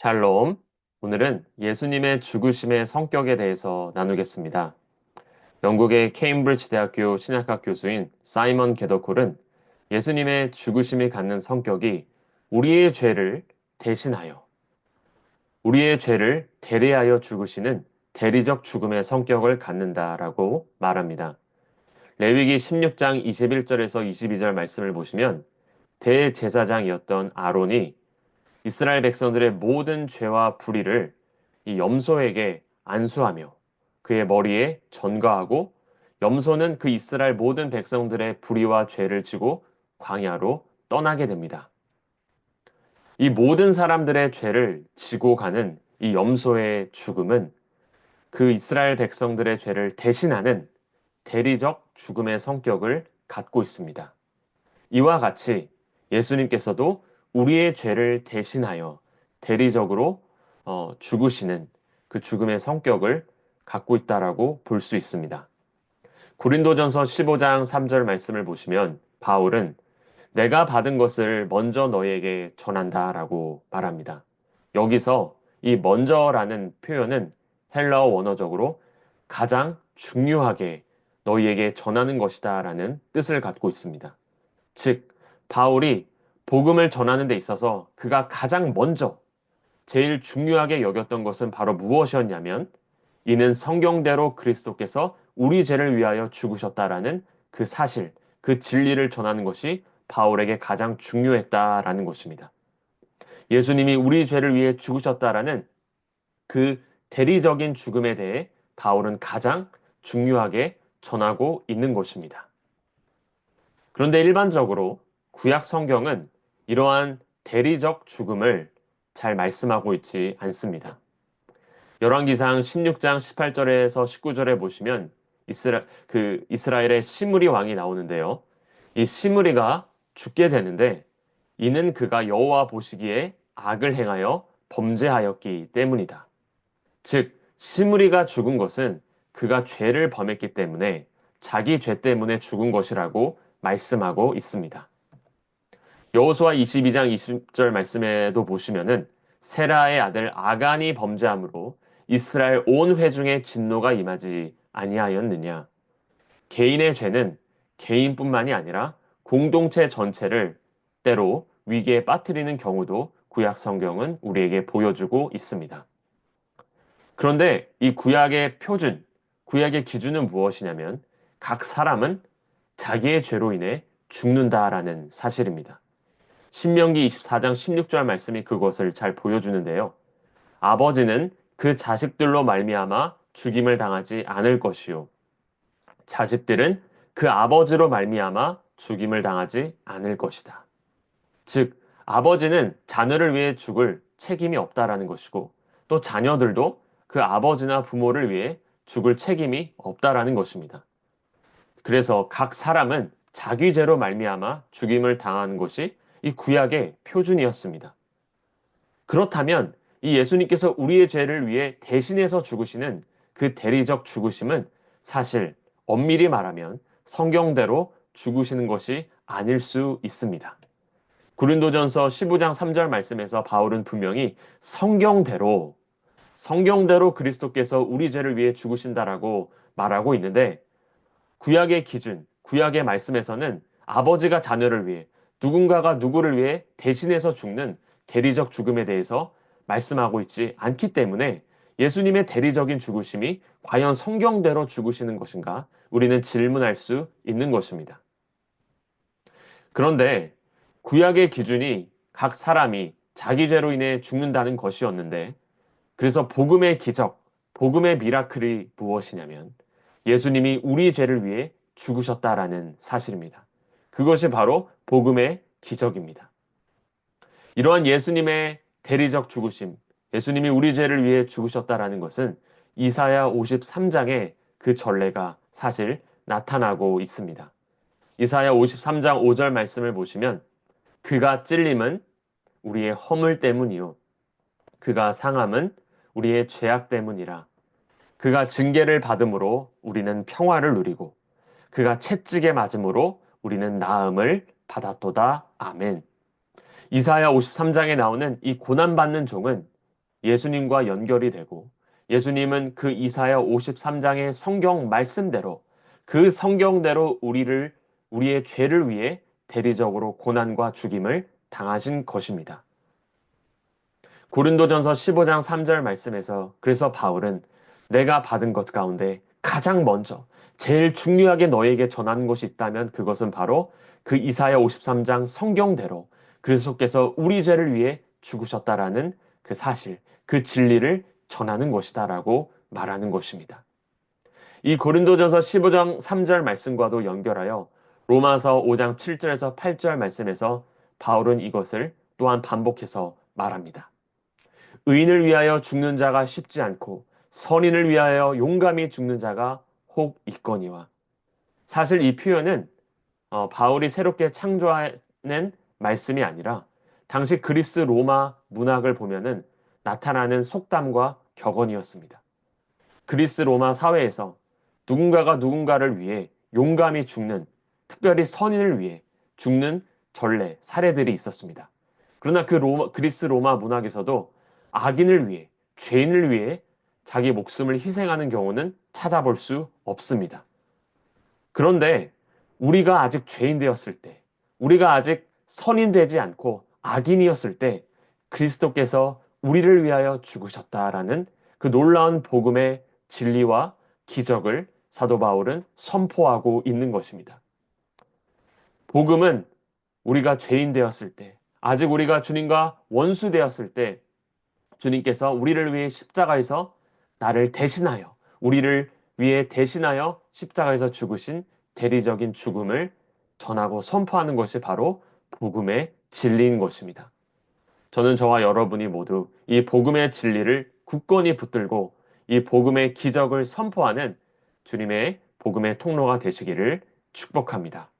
샬롬. 오늘은 예수님의 죽으심의 성격에 대해서 나누겠습니다. 영국의 케임브리지 대학교 신약학 교수인 사이먼 게더콜은 예수님의 죽으심이 갖는 성격이 우리의 죄를 대신하여, 우리의 죄를 대리하여 죽으시는 대리적 죽음의 성격을 갖는다라고 말합니다. 레위기 16장 21절에서 22절 말씀을 보시면 대제사장이었던 아론이 이스라엘 백성들의 모든 죄와 불의를 이 염소에게 안수하며 그의 머리에 전가하고 염소는 그 이스라엘 모든 백성들의 불의와 죄를 지고 광야로 떠나게 됩니다. 이 모든 사람들의 죄를 지고 가는 이 염소의 죽음은 그 이스라엘 백성들의 죄를 대신하는 대리적 죽음의 성격을 갖고 있습니다. 이와 같이 예수님께서도 우리의 죄를 대신하여 대리적으로 죽으시는 그 죽음의 성격을 갖고 있다라고 볼 수 있습니다. 고린도전서 15장 3절 말씀을 보시면 바울은 내가 받은 것을 먼저 너희에게 전한다라고 말합니다. 여기서 이 먼저라는 표현은 헬라어 원어적으로 가장 중요하게 너희에게 전하는 것이다라는 뜻을 갖고 있습니다. 즉, 바울이 복음을 전하는 데 있어서 그가 가장 먼저 제일 중요하게 여겼던 것은 바로 무엇이었냐면 이는 성경대로 그리스도께서 우리 죄를 위하여 죽으셨다라는 그 사실, 그 진리를 전하는 것이 바울에게 가장 중요했다라는 것입니다. 예수님이 우리 죄를 위해 죽으셨다라는 그 대리적인 죽음에 대해 바울은 가장 중요하게 전하고 있는 것입니다. 그런데 일반적으로 구약 성경은 이러한 대리적 죽음을 잘 말씀하고 있지 않습니다. 열왕기상 16장 18절에서 19절에 보시면 이스라엘의 시므리 왕이 나오는데요. 이 시므리가 죽게 되는데 이는 그가 여호와 보시기에 악을 행하여 범죄하였기 때문이다. 즉 시므리가 죽은 것은 그가 죄를 범했기 때문에 자기 죄 때문에 죽은 것이라고 말씀하고 있습니다. 여호수아 22장 20절 말씀에도 보시면은 세라의 아들 아간이 범죄함으로 이스라엘 온 회중의 진노가 임하지 아니하였느냐. 개인의 죄는 개인뿐만이 아니라 공동체 전체를 때로 위기에 빠뜨리는 경우도 구약 성경은 우리에게 보여주고 있습니다. 그런데 이 구약의 표준, 구약의 기준은 무엇이냐면 각 사람은 자기의 죄로 인해 죽는다라는 사실입니다. 신명기 24장 16절 말씀이 그것을 잘 보여주는데요. 아버지는 그 자식들로 말미암아 죽임을 당하지 않을 것이요. 자식들은 그 아버지로 말미암아 죽임을 당하지 않을 것이다. 즉, 아버지는 자녀를 위해 죽을 책임이 없다라는 것이고, 또 자녀들도 그 아버지나 부모를 위해 죽을 책임이 없다라는 것입니다. 그래서 각 사람은 자기 죄로 말미암아 죽임을 당하는 것이 이 구약의 표준이었습니다. 그렇다면 이 예수님께서 우리의 죄를 위해 대신해서 죽으시는 그 대리적 죽으심은 사실 엄밀히 말하면 성경대로 죽으시는 것이 아닐 수 있습니다. 고린도전서 15장 3절 말씀에서 바울은 분명히 성경대로 그리스도께서 우리 죄를 위해 죽으신다라고 말하고 있는데 구약의 기준, 구약의 말씀에서는 아버지가 자녀를 위해 누군가가 누구를 위해 대신해서 죽는 대리적 죽음에 대해서 말씀하고 있지 않기 때문에 예수님의 대리적인 죽으심이 과연 성경대로 죽으시는 것인가? 우리는 질문할 수 있는 것입니다. 그런데 구약의 기준이 각 사람이 자기 죄로 인해 죽는다는 것이었는데 그래서 복음의 기적, 복음의 미라클이 무엇이냐면 예수님이 우리 죄를 위해 죽으셨다라는 사실입니다. 그것이 바로 복음의 기적입니다. 이러한 예수님의 대리적 죽으심, 예수님이 우리 죄를 위해 죽으셨다라는 것은 이사야 53장에 그 전례가 사실 나타나고 있습니다. 이사야 53장 5절 말씀을 보시면 그가 찔림은 우리의 허물 때문이요. 그가 상함은 우리의 죄악 때문이라. 그가 징계를 받음으로 우리는 평화를 누리고 그가 채찍에 맞음으로 우리는 나음을 받았도다. 아멘. 이사야 53장에 나오는 이 고난받는 종은 예수님과 연결이 되고 예수님은 그 이사야 53장의 성경 말씀대로 그 성경대로 우리의 죄를 위해 대리적으로 고난과 죽임을 당하신 것입니다. 고린도전서 15장 3절 말씀에서 그래서 바울은 내가 받은 것 가운데 가장 먼저 제일 중요하게 너에게 전하는 것이 있다면 그것은 바로 그 이사야 53장 성경대로 그리스도께서 우리 죄를 위해 죽으셨다라는 그 사실, 그 진리를 전하는 것이다라고 말하는 것입니다. 이 고린도전서 15장 3절 말씀과도 연결하여 로마서 5장 7절에서 8절 말씀에서 바울은 이것을 또한 반복해서 말합니다. 의인을 위하여 죽는 자가 쉽지 않고 선인을 위하여 용감히 죽는 자가 혹 있거니와. 사실 이 표현은 바울이 새롭게 창조해낸 말씀이 아니라 당시 그리스 로마 문학을 보면은 나타나는 속담과 격언이었습니다. 그리스 로마 사회에서 누군가가 누군가를 위해 용감히 죽는, 특별히 선인을 위해 죽는 전례, 사례들이 있었습니다. 그러나 그리스 로마 문학에서도 악인을 위해, 죄인을 위해 자기 목숨을 희생하는 경우는 찾아볼 수 없습니다. 그런데 우리가 아직 죄인 되었을 때, 우리가 아직 선인 되지 않고 악인이었을 때 그리스도께서 우리를 위하여 죽으셨다라는 그 놀라운 복음의 진리와 기적을 사도 바울은 선포하고 있는 것입니다. 복음은 우리가 죄인 되었을 때, 아직 우리가 주님과 원수 되었을 때 주님께서 우리를 위해 십자가에서 나를 대신하여 우리를 위해 대신하여 십자가에서 죽으신 대리적인 죽음을 전하고 선포하는 것이 바로 복음의 진리인 것입니다. 저는 저와 여러분이 모두 이 복음의 진리를 굳건히 붙들고 이 복음의 기적을 선포하는 주님의 복음의 통로가 되시기를 축복합니다.